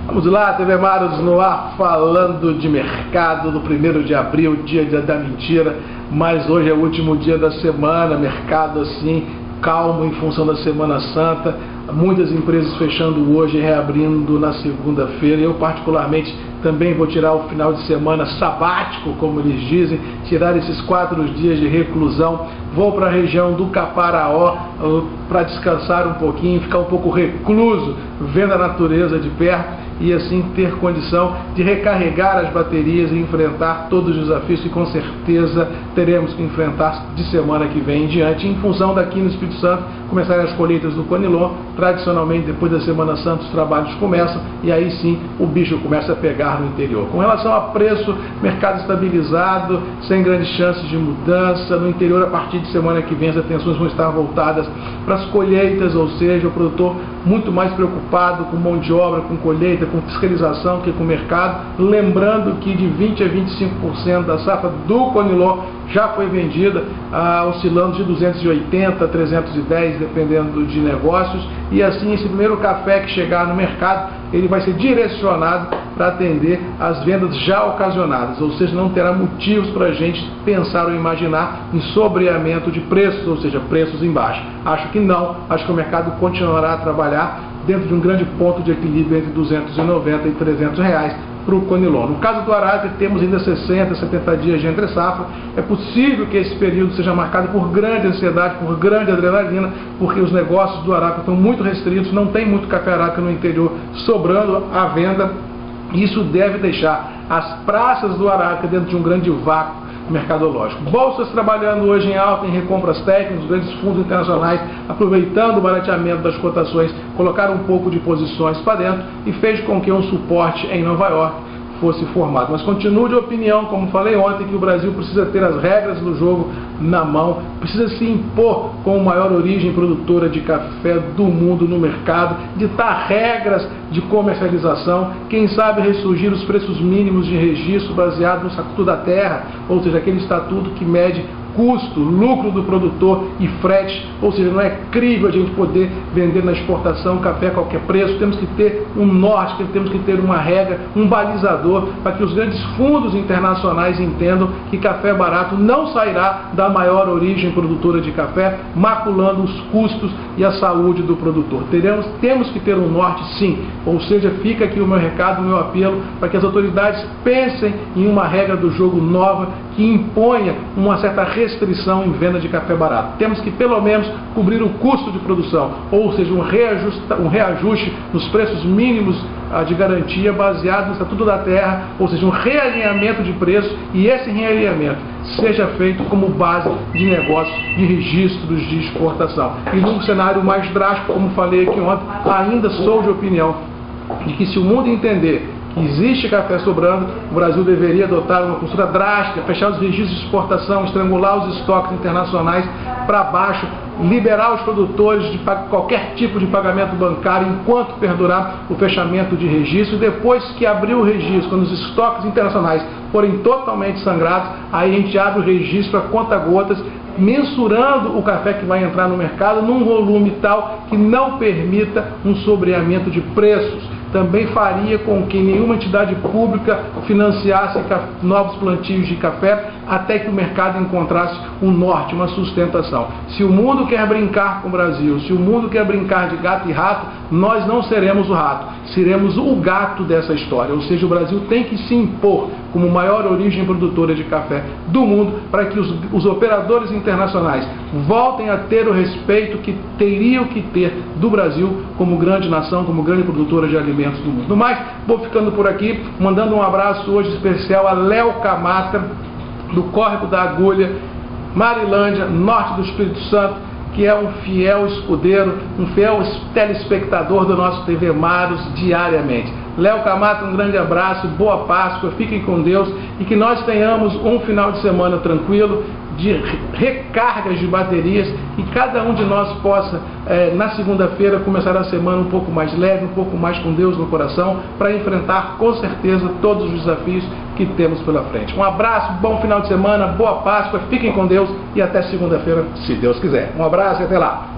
Vamos lá, TV Maros no ar, falando de mercado no 1º de abril, dia da mentira, mas hoje é o último dia da semana, mercado assim, calmo em função da Semana Santa, muitas empresas fechando hoje e reabrindo na segunda-feira. Eu particularmente também vou tirar o final de semana sabático, como eles dizem, tirar esses 4 dias de reclusão, vou para a região do Caparaó para descansar um pouquinho, ficar um pouco recluso, vendo a natureza de perto e assim ter condição de recarregar as baterias e enfrentar todos os desafios que com certeza teremos que enfrentar de semana que vem em diante, em função daqui no Espírito Santo começarem as colheitas do Conilon. Tradicionalmente depois da Semana Santa os trabalhos começam e aí sim o bicho começa a pegar no interior. Com relação a preço, mercado estabilizado, sem grandes chances de mudança. No interior, a partir de semana que vem as atenções vão estar voltadas para as colheitas, ou seja, o produtor muito mais preocupado com mão de obra, com colheita, com fiscalização que com o mercado. Lembrando que de 20 a 25% da safra do Conilon já foi vendida, oscilando de 280 a 310, dependendo de negócios, e assim esse primeiro café que chegar no mercado, ele vai ser direcionado para atender as vendas já ocasionadas, ou seja, não terá motivos para a gente pensar ou imaginar em sobreamento de preços, ou seja, preços em baixa. Acho que não, acho que o mercado continuará a trabalhar dentro de um grande ponto de equilíbrio entre 290 e 300 reais para o Conilon. No caso do Arábica, temos ainda 60, 70 dias de entre safra. É possível que esse período seja marcado por grande ansiedade, por grande adrenalina, porque os negócios do Arábica estão muito restritos, não tem muito café Arábica no interior sobrando à venda. Isso deve deixar as praças do Arábica dentro de um grande vácuo mercadológico. Bolsas trabalhando hoje em alta, em recompras técnicas, grandes fundos internacionais aproveitando o barateamento das cotações, colocaram um pouco de posições para dentro e fez com que um suporte em Nova York fosse formado. Mas continuo de opinião, como falei ontem, que o Brasil precisa ter as regras do jogo na mão, precisa se impor como maior origem produtora de café do mundo no mercado, ditar regras de comercialização, quem sabe ressurgir os preços mínimos de registro baseado no Estatuto da Terra, ou seja, aquele estatuto que mede custo, lucro do produtor e frete, ou seja, não é crível a gente poder vender na exportação café a qualquer preço. Temos que ter um norte, temos que ter uma regra, um balizador, para que os grandes fundos internacionais entendam que café barato não sairá da maior origem produtora de café, maculando os custos e a saúde do produtor. Temos que ter um norte, sim, ou seja, fica aqui o meu recado, o meu apelo, para que as autoridades pensem em uma regra do jogo nova que imponha uma certa restrição em venda de café barato. Temos que pelo menos cobrir o custo de produção, ou seja, um reajuste nos preços mínimos de garantia baseado no Estatuto da Terra, ou seja, um realinhamento de preço, e esse realinhamento seja feito como base de negócios de registros de exportação. E num cenário mais drástico, como falei aqui ontem, ainda sou de opinião de que se o mundo entender que existe café sobrando, o Brasil deveria adotar uma postura drástica, fechar os registros de exportação, estrangular os estoques internacionais para baixo, liberar os produtores de qualquer tipo de pagamento bancário enquanto perdurar o fechamento de registro. E depois que abrir o registro, quando os estoques internacionais forem totalmente sangrados, aí a gente abre o registro a conta-gotas, mensurando o café que vai entrar no mercado num volume tal que não permita um sobreamento de preços. Também faria com que nenhuma entidade pública financiasse novos plantios de café até que o mercado encontrasse um norte, uma sustentação. Se o mundo quer brincar com o Brasil, se o mundo quer brincar de gato e rato, nós não seremos o rato, seremos o gato dessa história. Ou seja, o Brasil tem que se impor como maior origem produtora de café do mundo para que os operadores internacionais voltem a ter o respeito que teriam que ter do Brasil como grande nação, como grande produtora de alimentos do mundo. No mais, vou ficando por aqui, mandando um abraço hoje especial a Léo Camata, do Córrego da Agulha, Marilândia, norte do Espírito Santo, que é um fiel escudeiro, um fiel telespectador do nosso TV Maros diariamente. Léo Camata, um grande abraço, boa Páscoa, fiquem com Deus e que nós tenhamos um final de semana tranquilo, de recargas de baterias, e cada um de nós possa, na segunda-feira, começar a semana um pouco mais leve, um pouco mais com Deus no coração, para enfrentar com certeza todos os desafios que temos pela frente. Um abraço, bom final de semana, boa Páscoa, fiquem com Deus e até segunda-feira, se Deus quiser. Um abraço e até lá!